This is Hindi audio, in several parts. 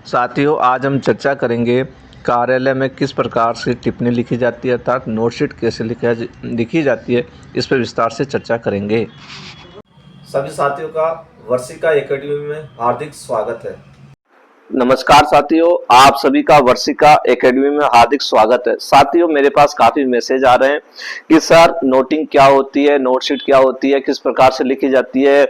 साथियों, आज हम चर्चा करेंगे कार्यालय में किस प्रकार से टिप्पणी लिखी जाती है अर्थात नोटशीट कैसे लिखी जाती है, इस पर विस्तार से चर्चा करेंगे। सभी साथियों का वर्षिका एकेडमी में हार्दिक स्वागत है। नमस्कार साथियों, आप सभी का वर्षिका एकेडमी में हार्दिक स्वागत है। साथियों, मेरे पास काफी मैसेज आ रहे हैं कि सर नोटिंग क्या होती है, नोटशीट क्या होती है, किस प्रकार से लिखी जाती है,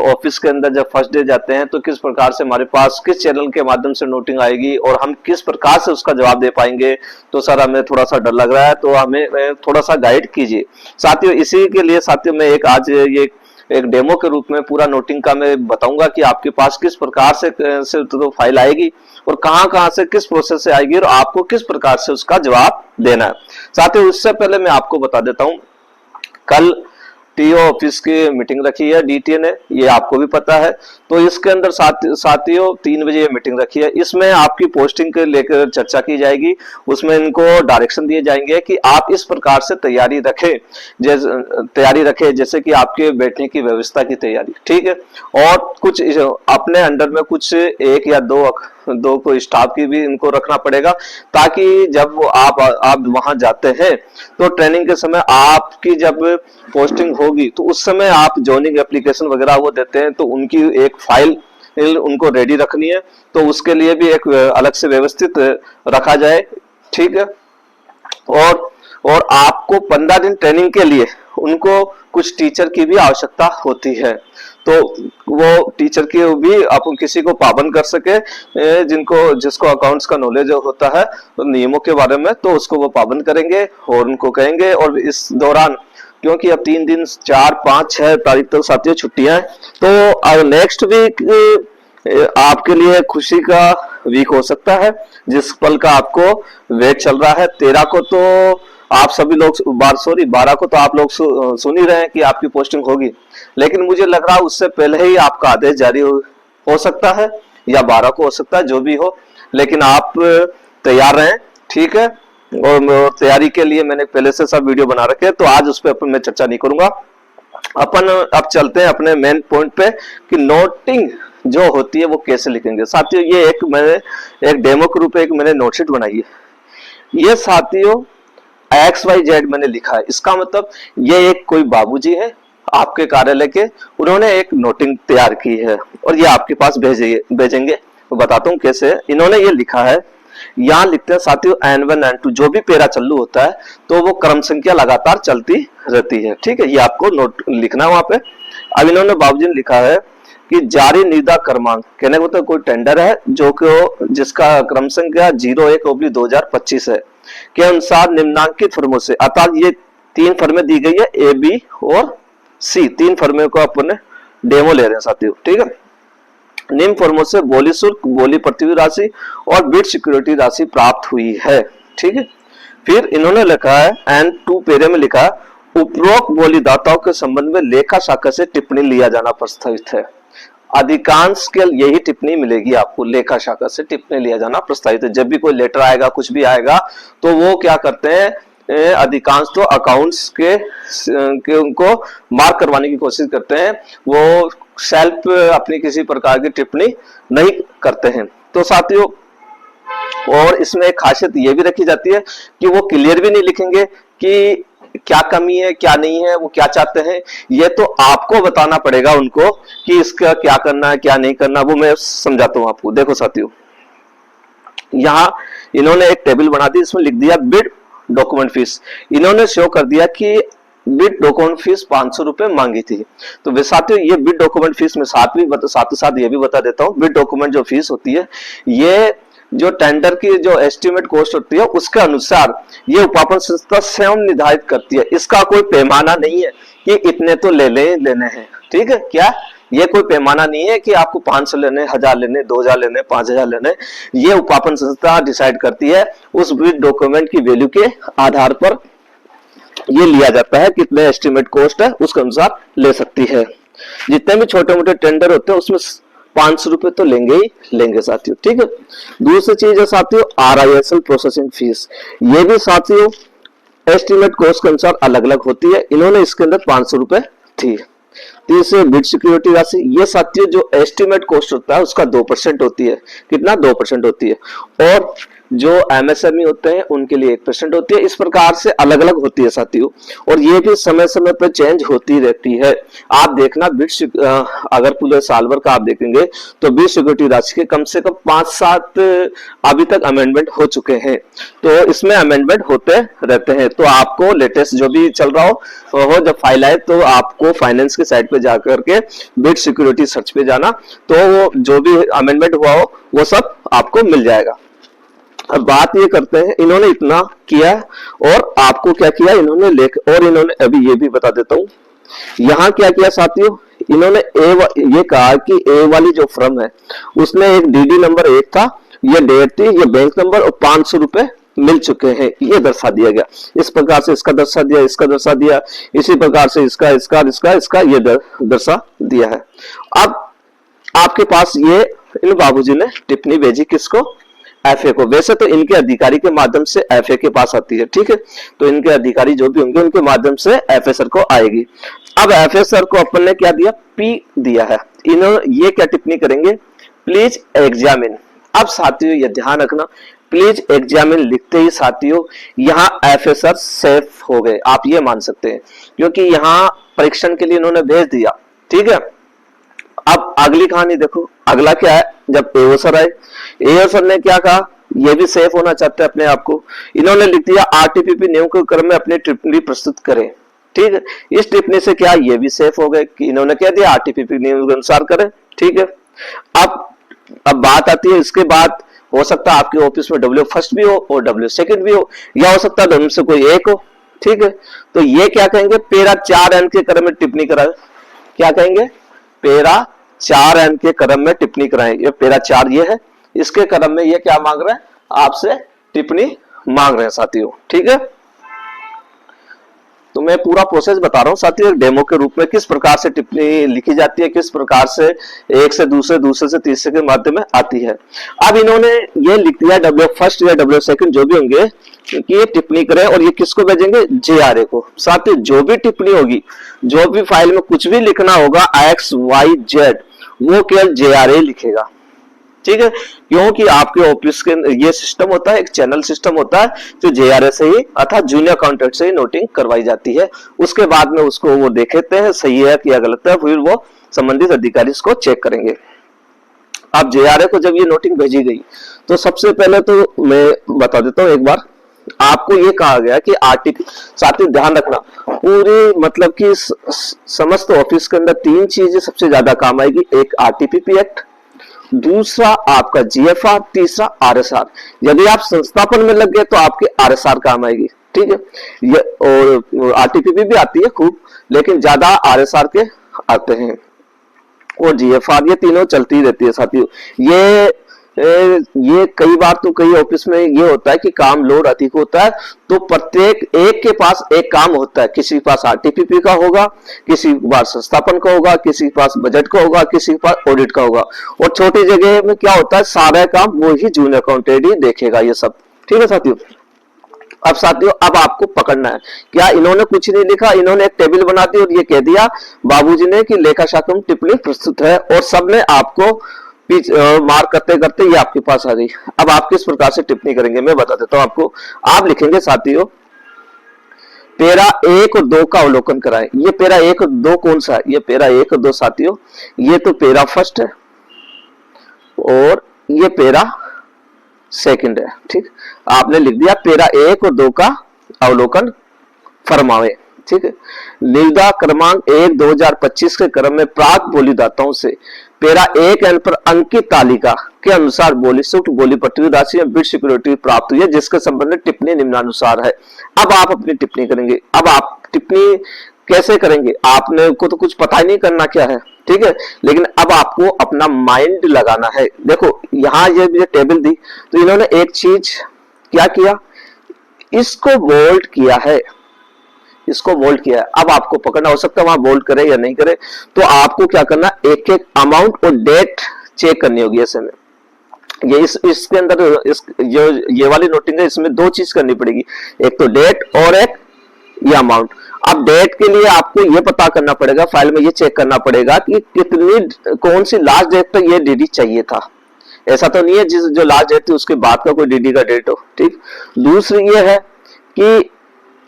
ऑफिस के अंदर जब फर्स्ट डे जाते हैं तो किस प्रकार से हमारे पास किस चैनल के माध्यम से नोटिंग आएगी और हम किस प्रकार से उसका जवाब दे पाएंगे। तो सर हमें थोड़ा सा डर लग रहा है, तो हमें थोड़ा सा गाइड कीजिए। साथियों, इसी के लिए साथियों मैं आज एक डेमो के रूप में पूरा नोटिंग का मैं बताऊंगा कि आपके पास किस प्रकार से तो फाइल आएगी और कहां से किस प्रोसेस से आएगी और आपको किस प्रकार से उसका जवाब देना है। साथियों, उससे पहले मैं आपको बता देता हूं, कल टीओ ऑफिस की मीटिंग रखी है डीटीए ने, ये आपको भी पता है। तो इसके अंदर साथियों 3 बजे ये मीटिंग रखी है। इसमें आपकी पोस्टिंग के लेकर चर्चा की जाएगी। उसमें इनको डायरेक्शन दिए जाएंगे कि आप इस प्रकार से तैयारी रखें जैसे कि आपके बैठने की व्यवस्था की तैयारी, ठीक है। और कुछ अपने अंडर में कुछ एक या दो को स्टाफ की भी इनको रखना पड़ेगा, ताकि जब आप वहां जाते हैं तो ट्रेनिंग के समय आपकी जब पोस्टिंग होगी तो उस समय आप जॉइनिंग एप्लीकेशन वगैरह वो देते हैं, तो उनकी एक फाइल उनको रेडी रखनी है। तो उसके लिए भी एक अलग से व्यवस्थित रखा जाए, ठीक है। और आपको 15 दिन ट्रेनिंग के लिए उनको कुछ टीचर की भी आवश्यकता होती है, तो वो टीचर की भी अपन किसी को पाबंद कर सके, जिसको अकाउंट्स का नॉलेज होता है तो नियमों के बारे में, तो उसको वो पाबंद करेंगे और उनको कहेंगे। और इस दौरान क्योंकि अब 3 दिन 4, 5, 6 तारीख तक साथियों छुट्टियां हैं, तो अब नेक्स्ट वीक आपके लिए खुशी का वीक हो सकता है, जिस पल का आपको वेट चल रहा है। 13 को तो आप सभी लोग 12 को तो आप लोग सुन ही रहे हैं कि आपकी पोस्टिंग होगी, लेकिन मुझे लग रहा है उससे पहले ही आपका आदेश जारी हो सकता है या 12 को हो सकता है, जो भी हो, लेकिन आप तैयार रहें, ठीक है। और तैयारी के लिए मैंने पहले से सब वीडियो बना रखे हैं, तो आज उस पर मैं चर्चा नहीं करूंगा। अपन अब चलते हैं अपने मेन पॉइंट पे कि नोटिंग जो होती है वो कैसे लिखेंगे। साथियों, ये एक डेमो के रूप में मैंने नोटशीट बनाई है। ये साथियों XYZ मैंने लिखा है। इसका मतलब ये एक कोई बाबूजी है आपके कार्यालय के, उन्होंने एक नोटिंग तैयार की है और ये आपके पास भेजेंगे। तो बताता हूँ कैसे। इन्होंने ये लिखा है, यहाँ लिखते हैं साथियों N1 N2 जो भी पेरा चालू होता है तो वो क्रम संख्या लगातार चलती रहती है, ठीक है। ये आपको नोट लिखना है वहां पे। अब इन्होंने बाबूजी ने लिखा है कि जारी निर्धा क्रमांक, कहने को तो कोई टेंडर है जिसका क्रम संख्या 01/2025 है, के अनुसार निम्नांकित फर्मों से, अर्थात ये 3 फर्में दी गई है, ए, बी और सी, 3 फर्में को अपन डेमो ले रहे हैं साथियों, ठीक है। निम्न फर्मों से बोली शुल्क, बोली प्रतिवी राशि और बिड सिक्योरिटी राशि प्राप्त हुई है, ठीक है। फिर इन्होंने लिखा है N2 पेरे में लिखा है, उपरोक्त बोलीदाताओं के संबंध में लेखा शाखा से टिप्पणी लिया जाना प्रस्तावित है। अधिकांश के यही टिप्पणी मिलेगी आपको, लेखा शाखा से टिप्पणी लिया जाना प्रस्तावित है। जब भी कोई लेटर आएगा, कुछ भी आएगा, तो वो क्या करते हैं, अधिकांश तो अकाउंट्स के उनको मार्क करवाने की कोशिश करते हैं, वो सेल्फ अपनी किसी प्रकार की टिप्पणी नहीं करते हैं। तो साथियों, और इसमें एक खासियत ये भी रखी जाती है कि वो क्लियर भी नहीं लिखेंगे कि क्या कमी है, क्या नहीं है, वो क्या चाहते हैं। ये तो आपको बताना पड़ेगा उनको कि इसका क्या करना है, क्या नहीं करना, वो मैं समझाता हूं आपको। देखो साथियों, यहां इन्होंने एक टेबल बना दी, इसमें लिख दिया बिड डॉक्यूमेंट फीस। इन्होंने शो कर दिया कि बिड डॉक्यूमेंट फीस 500 रुपए मांगी थी। तो साथियों, ये बिड डॉक्यूमेंट फीस में साथ ही साथ ये भी बता देता हूं, बिड डॉक्यूमेंट जो फीस होती है, ये जो टेंडर की जो एस्टिमेट कॉस्ट होती है उसके अनुसार ये उपापन संस्था स्वयं निर्धारित करती है। इसका कोई पैमाना नहीं है कि इतने तो लेने हैं, ठीक है। क्या ये कोई पैमाना नहीं है कि आपको 500 लेने, 1000 लेने, 2000 लेने, 5000 लेने। ये उपापन संस्था डिसाइड करती है, उस बिड डॉक्यूमेंट की वैल्यू के आधार पर ये लिया जाता है, कितने एस्टिमेट कॉस्ट है उसके अनुसार ले सकती है। जितने भी छोटे मोटे टेंडर होते हैं उसमें 500 रुपए तो लेंगे ही लेंगे साथियों, ठीक है। दूसरी चीज है साथियों RISL प्रोसेसिंग फीस। ये भी साथियों एस्टिमेट कॉस्ट के अनुसार अलग अलग होती है। इन्होंने इसके अंदर 500 रुपए थी। तीसरे बिड सिक्योरिटी राशि, ये साथियों जो एस्टिमेट कॉस्ट होता है उसका 2% होती है। कितना? 2% होती है। और जो एमएसएमई होते हैं उनके लिए 1% होती है। इस प्रकार से अलग अलग होती है साथियों, और ये भी समय समय पर चेंज होती रहती है। आप देखना बिड अगर पूरे साल भर का आप देखेंगे तो बिड सिक्योरिटी राशि के कम से कम 5-7 अभी तक अमेंडमेंट हो चुके हैं। तो इसमें अमेंडमेंट होते रहते हैं। तो आपको लेटेस्ट जो भी चल रहा हो जब फाइल आए तो आपको फाइनेंस की साइट पे जाकर के बिड सिक्योरिटी सर्च पे जाना, तो जो भी अमेंडमेंट हुआ हो वो सब आपको मिल जाएगा। अब बात ये करते हैं, इन्होंने इतना किया और आपको क्या किया इन्होंने और इन्होंने अभी ये भी बता देता हूं, यहां क्या किया साथियों, इन्होंने ये कहा कि ए वाली जो फर्म है उसने एक डीडी नंबर 1 था, ये डेट थी, ये बैंक नंबर और 500 रुपए मिल चुके हैं, ये दर्शा दिया गया। इस प्रकार से इसका दर्शा दिया, इसका दर्शा दिया, इसी प्रकार से इसका इसका इसका इसका ये दर्शा दिया है। अब आपके पास ये इन बाबूजी ने टिप्पणी भेजी किसको? एफए को। वैसे तो इनके अधिकारी के माध्यम से एफए के पास आती है, ठीक है, तो इनके अधिकारी जो भी होंगे उनके माध्यम से एफए सर को आएगी। अब एफए सर को अपन ने क्या दिया? पी दिया है। इन्होंने ये क्या टिप्पणी करेंगे? Please examine. अब साथियों ये ध्यान रखना, प्लीज एग्जामिन लिखते ही साथियों यहाँ एफए सर सेफ हो गए, आप ये मान सकते हैं, क्योंकि यहाँ परीक्षण के लिए इन्होंने भेज दिया, ठीक है। अब अगली कहानी देखो, अगला क्या है? जब एओ सर आए, एओ सर ने क्या कहा? ये भी सेफ होना चाहते हैं अपने आप को, इन्होंने लिख दिया आरटीपीपी नियम के क्रम में अपनी टिप्पणी प्रस्तुत करें, ठीक है। इस टिप्पणी से क्या ये भी सेफ हो गए कि इन्होंने क्या दिया? आरटीपीपी नियम के अनुसार करें, ठीक है। अब बात आती है, इसके बाद हो सकता है आपके ऑफिस में डब्ल्यू फर्स्ट भी हो और डब्ल्यू सेकंड भी हो, या हो सकता है दोनों से कोई एक हो, ठीक है। तो ये क्या कहेंगे? पैरा 4N के क्रम में टिप्पणी कराए। क्या कहेंगे? पैरा 4N के क्रम में टिप्पणी कराएं। ये पैरा 4 ये है, इसके क्रम में ये क्या मांग रहे हैं? आपसे टिप्पणी मांग रहे हैं साथियों, ठीक है। तो मैं पूरा प्रोसेस बता रहा हूं साथियों, एक डेमो के रूप में किस प्रकार से टिप्पणी लिखी जाती है, किस प्रकार से एक से दूसरे, दूसरे से तीसरे के माध्यम में आती है। अब इन्होंने ये लिख दिया डब्ल्यू फर्स्ट या डब्ल्यू सेकंड जो भी होंगे कि ये टिप्पणी करें, और ये किसको भेजेंगे? जेआरए को। साथियों जो भी टिप्पणी होगी, जो भी फाइल में कुछ भी लिखना होगा XYZ, वो केवल जेआरए लिखेगा, ठीक है। क्योंकि आपके ऑफिस के ये सिस्टम होता है, एक चैनल सिस्टम होता है जो जेआरए से ही अर्थात जूनियर अकाउंटेंट से ही नोटिंग करवाई जाती है। उसके बाद में उसको वो देखते हैं सही है या गलत है, फिर वो संबंधित अधिकारी इसको चेक करेंगे। अब जेआरए को जब ये नोटिंग भेजी गई तो सबसे पहले तो मैं बता देता हूँ एक बार, आपको ये कहा गया कि आर्टिकल, साथियों ध्यान रखना, पूरी मतलब कि समस्त ऑफिस के अंदर 3 चीजें सबसे ज्यादा काम आएगी। एक आरटीपीपी एक्ट, दूसरा आपका जीएफआर, तीसरा आरएसआर। यदि आप संस्थापन में लग गए तो आपके आरएसआर काम आएगी, ठीक है। ये और आरटीपीपी भी आती है खूब, लेकिन ज्यादा आरएसआर के आते हैं, और जीएफआर, ये तीनों चलती रहती है साथियों। ये कई बार तो कई ऑफिस में ये होता है कि काम लोड अधिक होता है, तो प्रत्येक एक के पास एक काम होता है, किसी के पास आरटीपीपी का होगा, किसी के पास संस्थापन का होगा, किसी के पास बजट का होगा, किसी के पास ऑडिट का होगा, और छोटी जगह में क्या होता है सारा काम वो ही जूनियर अकाउंटेंट ही देखेगा ये सब, ठीक है साथियों। अब साथियों अब आपको पकड़ना है, क्या इन्होंने कुछ नहीं लिखा, इन्होंने एक टेबल बना दी और ये कह दिया बाबूजी ने कि लेखा शाखा में टिप्पणी प्रस्तुत है, और सबने आपको मार्क करते करते ये आपके पास आ गई। अब आप किस प्रकार से टिप्पणी करेंगे मैं बता देता हूं आपको। आप लिखेंगे साथियों पैरा 1 और 2 का अवलोकन कराएं। ये पैरा 1 और 2 कौन सा है? ये पैरा 1 और 2 साथियों ये तो पैरा फर्स्ट है और ये पैरा सेकंड है, ठीक। आपने लिख दिया पैरा 1 और 2 का अवलोकन फरमावे, ठीक है। निविदा क्रमांक 1 2025 के क्रम में प्राप्त बोलीदाताओं से पैरा 1N पर अंकित तालिका के अनुसार बोली सूट बोली पट्टी राशि में बिड सिक्योरिटी प्राप्त हुई है, जिसके संबंध में टिप्पणी निम्नानुसार है। अब आप अपनी टिप्पणी करेंगे। अब आप टिप्पणी कैसे करेंगे? आपने को तो कुछ पता ही नहीं करना क्या है, ठीक है, लेकिन अब आपको अपना माइंड लगाना है। देखो यहाँ ये टेबल दी तो इन्होंने एक चीज क्या किया, इसको बोल्ड किया है, इसको बोल्ड किया है। अब आपको पकड़ना, हो सकता है वहां बोल्ड करे या नहीं करे, तो आपको क्या करना, एक एक अमाउंट और डेट चेक करनी होगी ऐसे में। ये इसके अंदर जो ये वाली नोटिंग है इसमें 2 चीज करनी पड़ेगी, एक तो डेट और एक ये अमाउंट। अब डेट के लिए आपको ये पता करना पड़ेगा, फाइल में ये चेक करना पड़ेगा कि कितनी कौन सी लास्ट डेट तक ये डीडी चाहिए था। ऐसा तो नहीं है जिस जो लास्ट डेट थी उसके बाद का कोई डीडी का डेट हो। ठीक, दूसरी ये है कि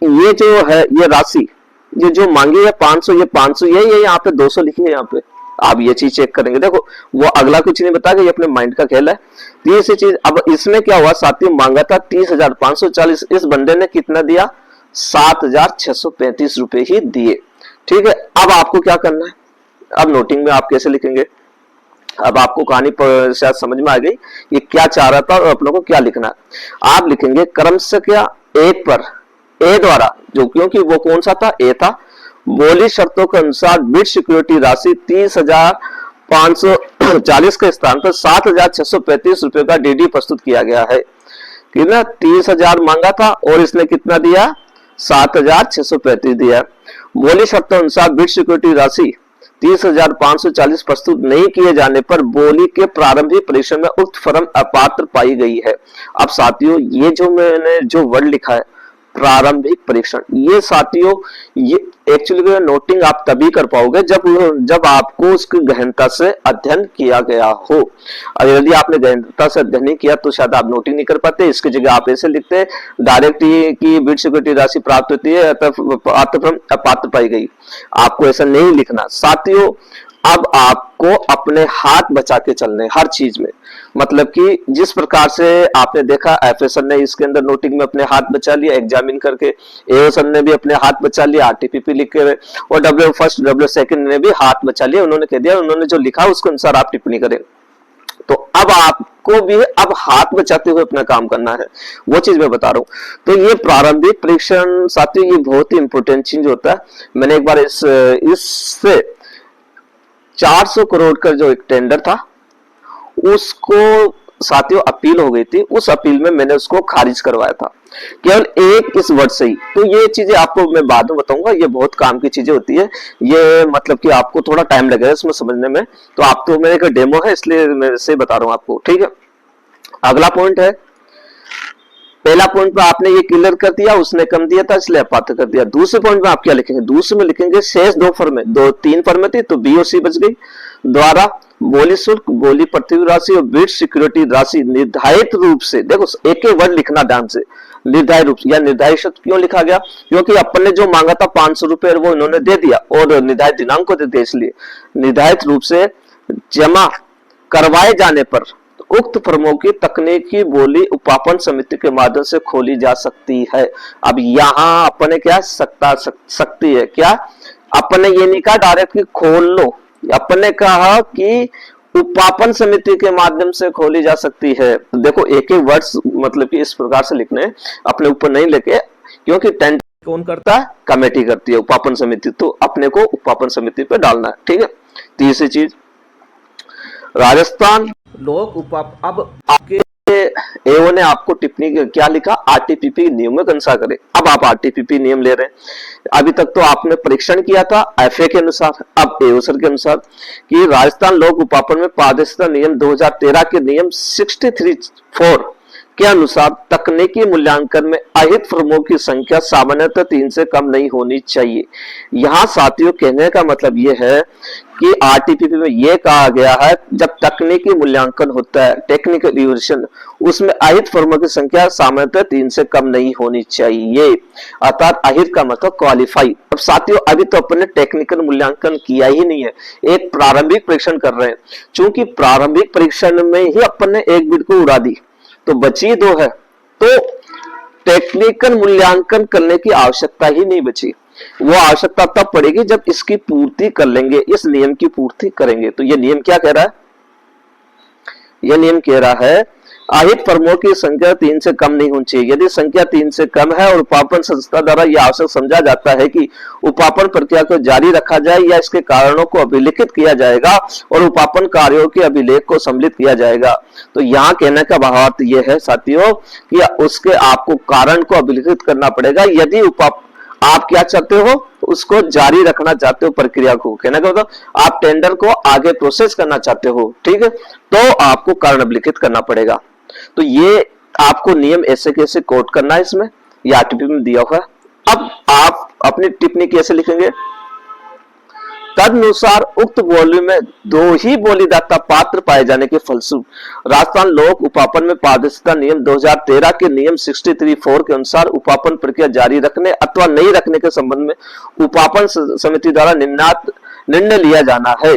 ये जो है ये राशि ये जो मांगी है 500, ये 500 ये यहाँ पे 200 लिखी है यहाँ पे, आप ये चीज चेक करेंगे। देखो वो अगला कुछ नहीं बताया, ये अपने माइंड का खेल है। तीसरी चीज, अब इसमें क्या हुआ, साथियों मांगा था 30,540, इस बंदे ने कितना दिया, 7,635 रुपए ही दिए। ठीक है, अब आपको क्या करना है, अब नोटिंग में आप कैसे लिखेंगे, अब आपको कहानी शायद समझ में आ गई ये क्या चाह रहा था और आप लोगों को क्या लिखना है। आप लिखेंगे क्रमशः क्या एक पर ए द्वारा, जो क्योंकि वो कौन सा था, ए था, बोली शर्तों के अनुसार बिड सिक्योरिटी राशि 30,540 के स्थान पर 7,635 रुपए का डीडी प्रस्तुत किया गया है। कितना, 30,000 मांगा था और इसने कितना दिया, 7,635 दिया। बोली शर्तों अनुसार बिड सिक्योरिटी राशि 30,540 प्रस्तुत नहीं किए जाने पर बोली के प्रारंभिक परीक्षण में उक्त फर्म अपात्र पाई गई है। अब साथियों ये जो मैंने जो वर्ड लिखा है प्रारंभिक परीक्षण, ये साथियों ये एक्चुअली नोटिंग आप तभी कर पाओगे जब आपको उसकी गहनता से अध्ययन किया गया हो। और यदि आपने गहनता से अध्ययन नहीं किया तो शायद आप नोटिंग नहीं कर पाते। इसकी जगह आप ऐसे लिखते डायरेक्ट ये कि बिड सिक्योरिटी राशि प्राप्त होती है अपात्र पाई गई, आपको ऐसा नहीं लिखना। साथियों अब आपको अपने हाथ बचा के चलने हर चीज में, मतलब कि जिस प्रकार से आपने देखा एफएसएल ने इसके अंदर नोटिंग में अपने हाथ बचा लिया एग्जामिन करके, एओसन ने भी अपने हाथ बचा लिया आरटीपीपी लिख के, और डब्ल्यू फर्स्ट डब्ल्यू सेकंड ने भी हाथ बचा लिया, उन्होंने कह दिया उन्होंने जो लिखा उसके अनुसार आप टिप्पणी करें। तो अब आपको भी अब हाथ बचाते हुए अपना काम करना है, वो चीज मैं बता रहा हूं। तो ये प्रारंभिक परीक्षण साथियों ये बहुत ही इंपॉर्टेंट चीज होता है। मैंने एक बार इससे 400 करोड़ का जो एक टेंडर था उसको साथियों अपील हो गई थी, उस अपील में मैंने उसको खारिज करवाया था केवल एक इस वर्ड से ही। तो ये चीजें आपको मैं बाद में बताऊंगा, ये बहुत काम की चीजें होती है, ये मतलब कि आपको थोड़ा टाइम लगेगा इसमें समझने में। तो आप तो मेरे का डेमो है इसलिए मैं से बता रहा हूं आपको। ठीक है, अगला पॉइंट है, पहला पॉइंट में आपने ये क्लियर कर दिया, उसने कम दिया था इसलिए अपात्र कर दिया। दूसरे पॉइंट में आप क्या लिखेंगे, दूसरे में लिखेंगे शेष दो फर्में, तीन फर्में थी तो बी और सी बच गई, द्वारा बोली शुल्क, बोली पृथ्वी राशि और बिड सिक्योरिटी राशि निर्धारित रूप से, देखो एक एक वर्ड लिखना ध्यान से, निर्धारित रूप से या निर्धारित शब्द क्यों लिखा गया, क्योंकि अपन ने जो मांगा था 500 रुपए वो इन्होंने दे दिया और निर्धारित दिनांक को दे दिया, इसलिए निर्धारित रूप से जमा करवाए जाने पर उक्त फर्मों की तकनीकी बोली उपापन समिति के माध्यम से खोली जा सकती है। अब यहाँ अपने क्या सकती है, क्या अपने ये नहीं कहा डायरेक्ट कि खोल लो, अपने कहा कि उपापन समिति के माध्यम से खोली जा सकती है। देखो एक एक वर्ड्स मतलब कि इस प्रकार से लिखने, अपने ऊपर नहीं लेके, क्योंकि टेंडर कौन करता है, कमेटी करती है, उपापन समिति, तो अपने को उपापन समिति पे डालना है। ठीक है, तीसरी चीज राजस्थान लोक अब आपके एओ ने आपको टिप्पणी क्या लिखा, आरटीपीपी नियमों के अनुसार करें। अब आप आरटीपीपी नियम ले रहे हैं, अभी तक तो आपने परीक्षण किया था एफए के अनुसार, अब एओ सर के अनुसार कि राजस्थान लोक उपापन में पारदर्शिता नियम 2013 के नियम 63(4) के अनुसार तकनीकी मूल्यांकन में अहित फर्मों की संख्या सामान्यतः 3 से कम नहीं होनी चाहिए। यहाँ साथियों कहने का मतलब ये है कि आरटीपीपी में ये कहा गया है जब तकनीकी मूल्यांकन होता है, टेक्निकल इवैल्यूएशन, उसमें अहित फर्मों की संख्या सामान्यतः 3 से कम नहीं होनी चाहिए, अर्थात अहित का मतलब क्वालिफाई। अब साथियों अभी तो अपन ने टेक्निकल मूल्यांकन किया ही नहीं है, एक प्रारंभिक परीक्षण कर रहे हैं। चूंकि प्रारंभिक परीक्षण में ही अपन ने एक बिट को उड़ा दी तो बची 2 है, तो टेक्निकल मूल्यांकन करने की आवश्यकता ही नहीं बची। वो आवश्यकता तब पड़ेगी जब इसकी पूर्ति कर लेंगे, इस नियम की पूर्ति करेंगे। तो ये नियम क्या कह रहा है, यह नियम कह रहा है अहित फर्मों की संख्या 3 से कम नहीं होनी चाहिए। यदि संख्या 3 से कम है और उपापन संस्था द्वारा यह आवश्यक समझा जाता है कि उपापन प्रक्रिया को जारी रखा जाए या इसके कारणों को अभिलिखित किया जाएगा और उपापन कार्यों के अभिलेख को सम्मिलित किया जाएगा। तो यहाँ कहने का भावार्थ यह है साथियों कि उसके आपको कारण को अभिलिखित करना पड़ेगा। यदि आप क्या चाहते हो, उसको जारी रखना चाहते हो, प्रक्रिया को, कहना का मतलब आप टेंडर को आगे प्रोसेस करना चाहते हो, ठीक है, तो आपको कारण अभिलिखित करना पड़ेगा। तो ये आपको नियम ऐसे कैसे कोट करना है, इसमें ये आरटीपी में दिया हुआ है। अब आप अपनी टिप्पणी कैसे लिखेंगे? तदनुसार उक्त बोली में दो ही बोलीदाता पात्र पाए जाने के फलस्वरूप राजस्थान लोक उपापन में पारदर्शिता नियम 2013 के नियम 63(4) के अनुसार उपापन प्रक्रिया जारी रखने अथवा नहीं रखने के संबंध में उपापन समिति द्वारा निर्णय लिया जाना है।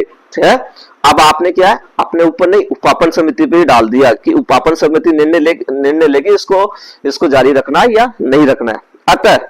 अब आपने क्या है, अपने ऊपर नहीं, उपापन समिति पे ही डाल दिया कि उपापन समिति निर्णय लेगी इसको जारी रखना है या नहीं रखना है। अतः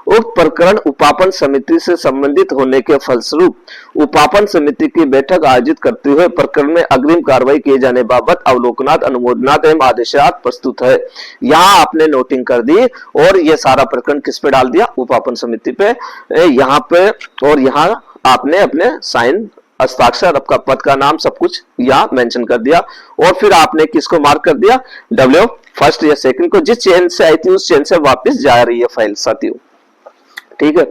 उक्त प्रकरण उपापन समिति से संबंधित होने के फलस्वरूप उपापन समिति की बैठक आयोजित करते हुए प्रकरण में अग्रिम कार्रवाई किए जाने बाबत अवलोकनात्, अनुमोदनात् एवं आदेशात् प्रस्तुत है। यहाँ आपने नोटिंग कर दी और ये सारा प्रकरण किस पे डाल दिया? उपापन समिति पे, यहाँ पे, और यहाँ आपने अपने साइन, हस्ताक्षर, आपका पद का नाम, सब कुछ यहाँ मेंशन कर दिया। और फिर आपने किसको मार्क कर दिया? डब्ल्यू फर्स्ट या सेकंड को, जिस चेन से आई थी उस चेन से वापस जा रही है फाइल साथियों। ठीक है,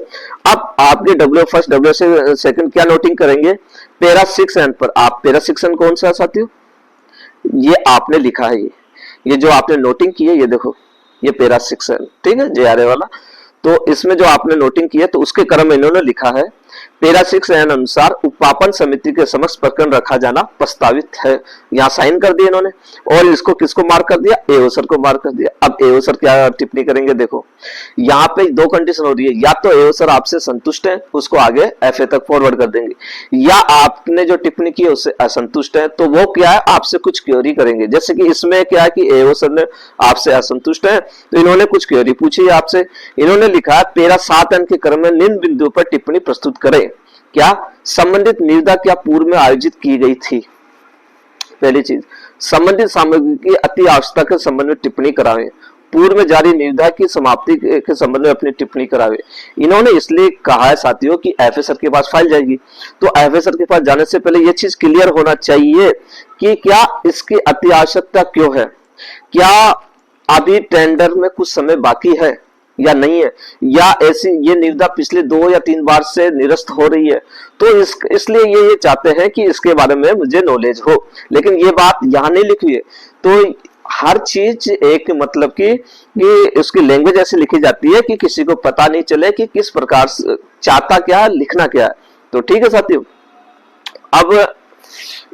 अब आपके डब्ल्यू फर्स्ट डब्ल्यू सेकंड क्या नोटिंग करेंगे? पैरा 6N पर। आप पैरा 6N कौन सा साथियों? ये आपने लिखा है, ये जो आपने नोटिंग की है, ये देखो, ये पैरा 6N, ठीक है, JRA वाला। तो इसमें जो आपने नोटिंग की है तो उसके क्रम में इन्होंने लिखा है पैरा 6N अनुसार उपापन समिति के समक्ष प्रकरण रखा जाना प्रस्तावित है। यहाँ साइन कर दिया इन्होंने और इसको किसको मार्क कर दिया? एओ सर को मार्क कर दिया। अब एओ सर क्या टिप्पणी करेंगे? देखो यहाँ पे दो कंडीशन हो रही है, या तो एओ सर आपसे संतुष्ट है, उसको आगे एफए तक फॉरवर्ड कर देंगे, या आपने जो टिप्पणी की है उससे असंतुष्ट है, तो वो क्या है, आपसे कुछ क्वेरी करेंगे। जैसे कि इसमें क्या है कि एओ सर ने आपसे असंतुष्ट है तो इन्होंने कुछ क्वेरी पूछी है आपसे। इन्होंने लिखा है पैरा 7N के क्रम में निम्न बिंदुओं पर टिप्पणी प्रस्तुत करें। क्या संबंधित निविदा क्या पूर्व में आयोजित की गई थी? पहली चीज, संबंधित सामग्री की अति आवश्यकता के संबंध में टिप्पणी करावे। पूर्व में जारी निविदा की समाप्ति के संबंध में अपनी टिप्पणी करावे। इन्होंने इसलिए कहा है साथियों कि एफए सर के पास फाइल जाएगी, तो एफए सर के पास जाने से पहले यह चीज क्लियर होना चाहिए कि क्या इसकी अति आवश्यकता क्यों है, क्या अभी टेंडर में कुछ समय बाकी है या नहीं है, या ऐसी ये निविदा पिछले 2 या 3 बार से निरस्त हो रही है। तो इसलिए ये चाहते हैं कि इसके बारे में मुझे नॉलेज हो, लेकिन ये बात यहाँ नहीं लिखी है। तो हर चीज एक मतलब कि उसकी लैंग्वेज ऐसी लिखी जाती है कि किसी को पता नहीं चले कि किस प्रकार चाहता क्या है, लिखना क्या है। तो ठीक है साथियों, अब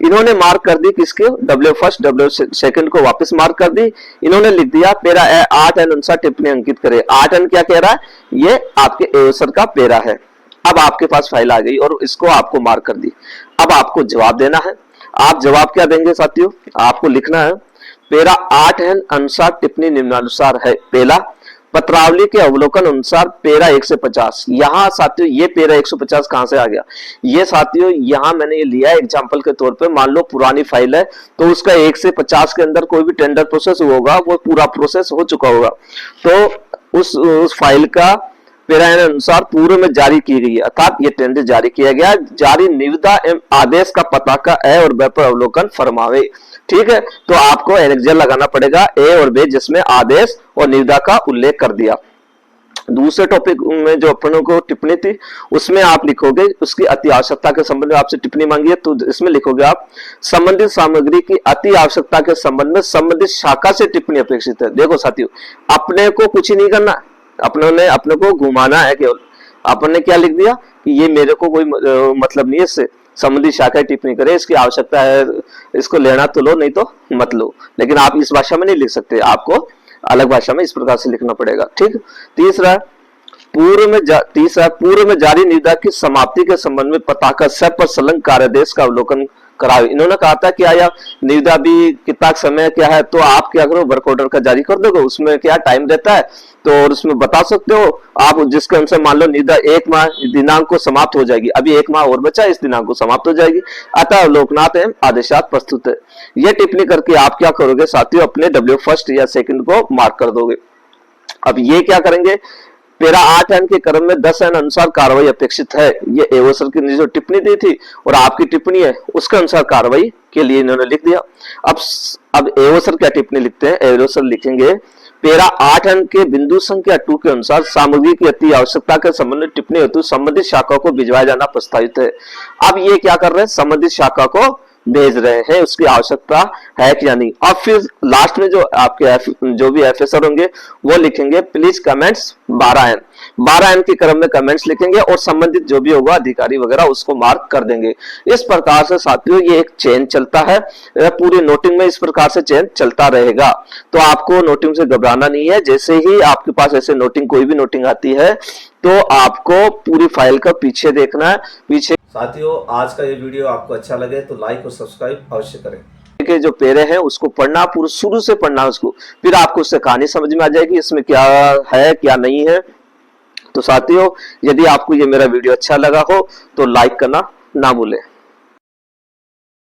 इन्होंने मार्क कर दी किसके? डब्ल्यू फर्स्ट डब्ल्यू सेकंड को वापस मार्क कर दी। इन्होंने लिख दिया पैरा 8N अनुसार टिप्पणी अंकित करे। 8N क्या कह रहा है? ये आपके एओ सर का पैरा है। अब आपके पास फाइल आ गई और इसको आपको मार्क कर दी। अब आपको जवाब देना है। आप जवाब क्या देंगे साथियों? आपको लिखना है पैरा 8N अनुसार टिप्पणी निम्नानुसार है। पहला, पत्रावली के अवलोकन अनुसार पैरा 1 से 50। यहाँ साथियों ये पैरा 150 कहां से आ गया? ये साथियों यहाँ मैंने ये लिया है एग्जांपल के तौर पे। मान लो पुरानी फाइल है तो उसका 1 से 50 के अंदर कोई भी टेंडर प्रोसेस होगा, वो पूरा प्रोसेस हो चुका होगा, तो उस फाइल का पैरा अनुसार पूर्व में जारी की गई है, अर्थात ये टेंडर जारी किया गया। जारी निविदा एवं आदेश का पता का ए और बे पर अवलोकन फरमावे। ठीक है, तो आपको एनेक्जर लगाना पड़ेगा ए और बे, जिसमें आदेश और निविदा का उल्लेख कर दिया। दूसरे टॉपिक में जो अपनों को टिप्पणी थी उसमें आप लिखोगे उसकी अति आवश्यकता के संबंध में आपसे टिप्पणी मांगी है, तो इसमें लिखोगे आप संबंधित सामग्री की अति आवश्यकता के संबंध में संबंधित शाखा से टिप्पणी अपेक्षित है। देखो साथियों, अपने को कुछ ही नहीं करना, अपने को घुमाना है केवल। अपने क्या लिख दिया कि ये मेरे को कोई मतलब नहीं है, इससे संबंधित शाखा टिप्पणी करे, इसकी आवश्यकता है, इसको लेना तो लो नहीं तो मत लो। लेकिन आप इस भाषा में नहीं लिख सकते, आपको अलग भाषा में इस प्रकार से लिखना पड़ेगा। ठीक। तीसरा, पूर्व में जारी निविदा की समाप्ति के संबंध में पता का सब पर संलग्न कार्यादेश का अवलोकन करावे। इन्होंने कहा था कि आया निविदा भी कितना समय क्या है, तो आप क्या करो वर्क ऑर्डर का जारी कर दोगे, उसमें क्या टाइम रहता है तो और उसमें बता सकते हो आप, जिसके अनुसार मान लो निविदा 1 माह दिनांक को समाप्त हो जाएगी, अभी 1 माह और बचा, इस दिनांक को समाप्त हो जाएगी, अतः अवलोकनात् एवं आदेशात प्रस्तुत है। यह टिप्पणी करके आप क्या करोगे साथियों, अपने डब्ल्यू फर्स्ट या सेकंड को मार्क कर दोगे। अब ये क्या करेंगे, पैरा 8N के क्रम में 10N अनुसार कार्रवाई अपेक्षित है। ये एओ सर की जो टिप्पणी दी थी और आपकी टिप्पणी है उसके अनुसार कार्रवाई के लिए इन्होंने लिख दिया। अब एओ सर क्या टिप्पणी लिखते हैं? एओ सर लिखेंगे पैरा 8N के बिंदु संख्या 2 के अनुसार सामग्री की अति आवश्यकता के संबंध में टिप्पणी हेतु संबंधित शाखा को भिजवाया जाना प्रस्तावित है। अब ये क्या कर रहे हैं, संबंधित शाखा को भेज रहे हैं उसकी आवश्यकता है कि या नहीं। अब फिर लास्ट में जो आपके जो भी एफएसआर होंगे वो लिखेंगे प्लीज कमेंट्स 12N 12N के क्रम में कमेंट्स लिखेंगे और संबंधित जो भी होगा अधिकारी वगैरह उसको मार्क कर देंगे। इस प्रकार से साथियों ये एक चेन चलता है, पूरी नोटिंग में इस प्रकार से चेन चलता रहेगा। तो आपको नोटिंग से घबराना नहीं है। जैसे ही आपके पास ऐसे नोटिंग कोई भी नोटिंग आती है तो आपको पूरी फाइल का पीछे देखना है। पीछे साथियों आज का ये वीडियो आपको अच्छा लगे तो लाइक और सब्सक्राइब अवश्य करें। के जो पेरे हैं उसको पढ़ना, पूरा शुरू से पढ़ना उसको, फिर आपको उससे कहानी समझ में आ जाएगी इसमें क्या है क्या नहीं है। तो साथियों यदि आपको ये मेरा वीडियो अच्छा लगा हो तो लाइक करना ना भूलें।